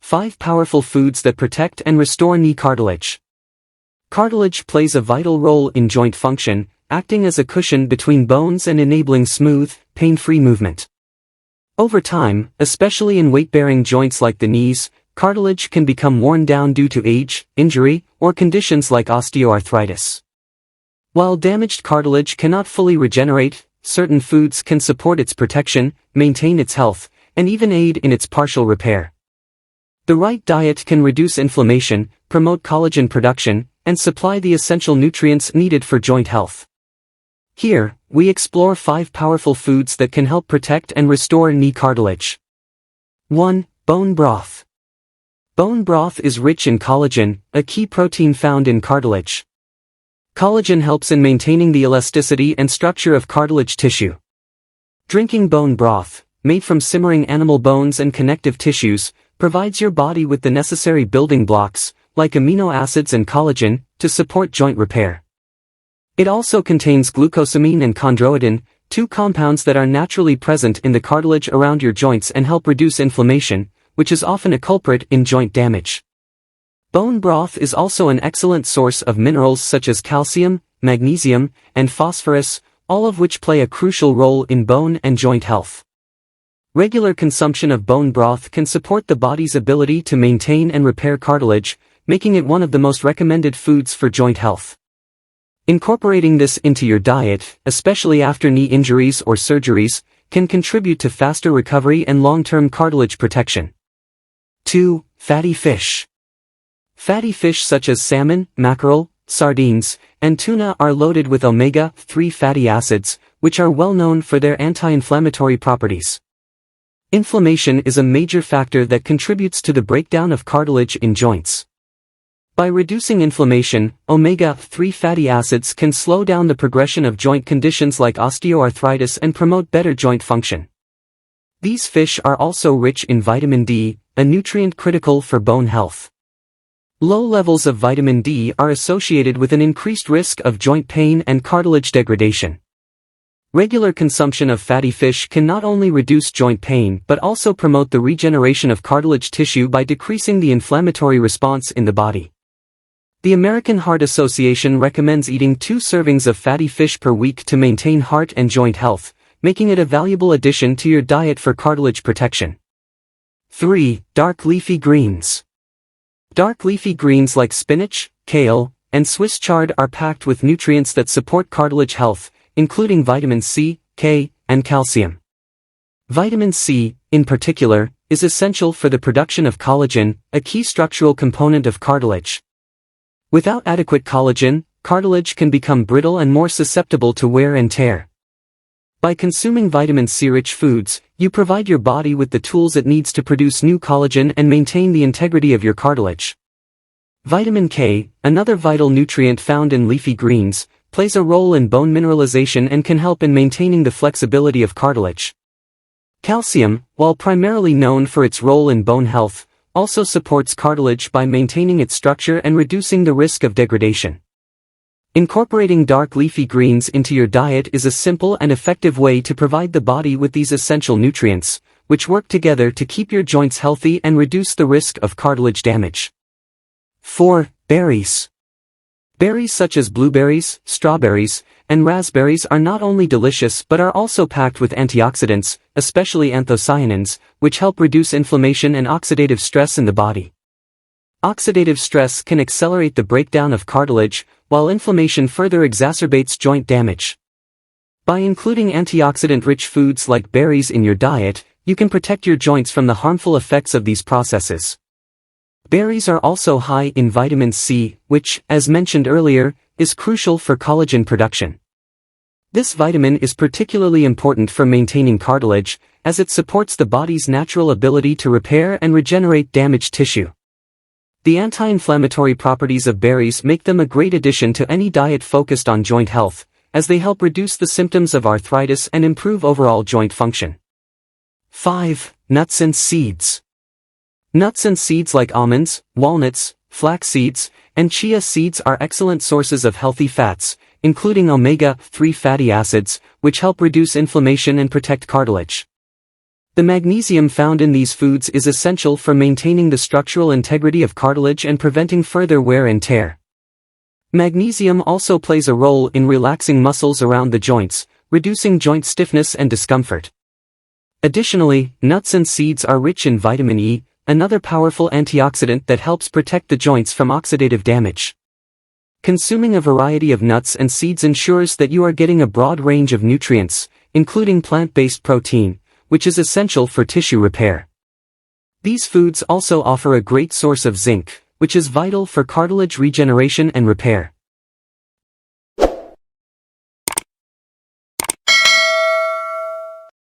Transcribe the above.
5 powerful foods that protect and restore knee cartilage. Cartilage plays a vital role in joint function, acting as a cushion between bones and enabling smooth, pain-free movement. Over time, especially in weight-bearing joints like the knees, cartilage can become worn down due to age, injury, or conditions like osteoarthritis. While damaged cartilage cannot fully regenerate, certain foods can support its protection, maintain its health, and even aid in its partial repair. The right diet can reduce inflammation, promote collagen production, and supply the essential nutrients needed for joint health. Here, we explore 5 powerful foods that can help protect and restore knee cartilage. 1. Bone broth. Bone broth is rich in collagen, a key protein found in cartilage. Collagen helps in maintaining the elasticity and structure of cartilage tissue. Drinking bone broth, made from simmering animal bones and connective tissues, provides your body with the necessary building blocks, like amino acids and collagen, to support joint repair. It also contains glucosamine and chondroitin, 2 compounds that are naturally present in the cartilage around your joints and help reduce inflammation, which is often a culprit in joint damage. Bone broth is also an excellent source of minerals such as calcium, magnesium, and phosphorus, all of which play a crucial role in bone and joint health. Regular consumption of bone broth can support the body's ability to maintain and repair cartilage, making it one of the most recommended foods for joint health. Incorporating this into your diet, especially after knee injuries or surgeries, can contribute to faster recovery and long-term cartilage protection. 2. Fatty fish. Fatty fish such as salmon, mackerel, sardines, and tuna are loaded with omega-3 fatty acids, which are well known for their anti-inflammatory properties. Inflammation is a major factor that contributes to the breakdown of cartilage in joints. By reducing inflammation, omega-3 fatty acids can slow down the progression of joint conditions like osteoarthritis and promote better joint function. These fish are also rich in vitamin D, a nutrient critical for bone health. Low levels of vitamin D are associated with an increased risk of joint pain and cartilage degradation. Regular consumption of fatty fish can not only reduce joint pain but also promote the regeneration of cartilage tissue by decreasing the inflammatory response in the body. The American Heart Association recommends eating 2 servings of fatty fish per week to maintain heart and joint health, making it a valuable addition to your diet for cartilage protection. 3. Dark leafy greens. Dark leafy greens like spinach, kale, and Swiss chard are packed with nutrients that support cartilage health, including vitamin C, K, and calcium. Vitamin C, in particular, is essential for the production of collagen, a key structural component of cartilage. Without adequate collagen, cartilage can become brittle and more susceptible to wear and tear. By consuming vitamin C-rich foods, you provide your body with the tools it needs to produce new collagen and maintain the integrity of your cartilage. Vitamin K, another vital nutrient found in leafy greens, plays a role in bone mineralization and can help in maintaining the flexibility of cartilage. Calcium, while primarily known for its role in bone health, also supports cartilage by maintaining its structure and reducing the risk of degradation. Incorporating dark leafy greens into your diet is a simple and effective way to provide the body with these essential nutrients, which work together to keep your joints healthy and reduce the risk of cartilage damage. 4. Berries. Berries such as blueberries, strawberries, and raspberries are not only delicious but are also packed with antioxidants, especially anthocyanins, which help reduce inflammation and oxidative stress in the body. Oxidative stress can accelerate the breakdown of cartilage, while inflammation further exacerbates joint damage. By including antioxidant-rich foods like berries in your diet, you can protect your joints from the harmful effects of these processes. Berries are also high in vitamin C, which, as mentioned earlier, is crucial for collagen production. This vitamin is particularly important for maintaining cartilage, as it supports the body's natural ability to repair and regenerate damaged tissue. The anti-inflammatory properties of berries make them a great addition to any diet focused on joint health, as they help reduce the symptoms of arthritis and improve overall joint function. 5. Nuts and seeds. Nuts and seeds like almonds, walnuts, flax seeds, and chia seeds are excellent sources of healthy fats, including omega-3 fatty acids, which help reduce inflammation and protect cartilage. The magnesium found in these foods is essential for maintaining the structural integrity of cartilage and preventing further wear and tear. Magnesium also plays a role in relaxing muscles around the joints, reducing joint stiffness and discomfort. Additionally, nuts and seeds are rich in vitamin E, another powerful antioxidant that helps protect the joints from oxidative damage. Consuming a variety of nuts and seeds ensures that you are getting a broad range of nutrients, including plant-based protein, which is essential for tissue repair. These foods also offer a great source of zinc, which is vital for cartilage regeneration and repair.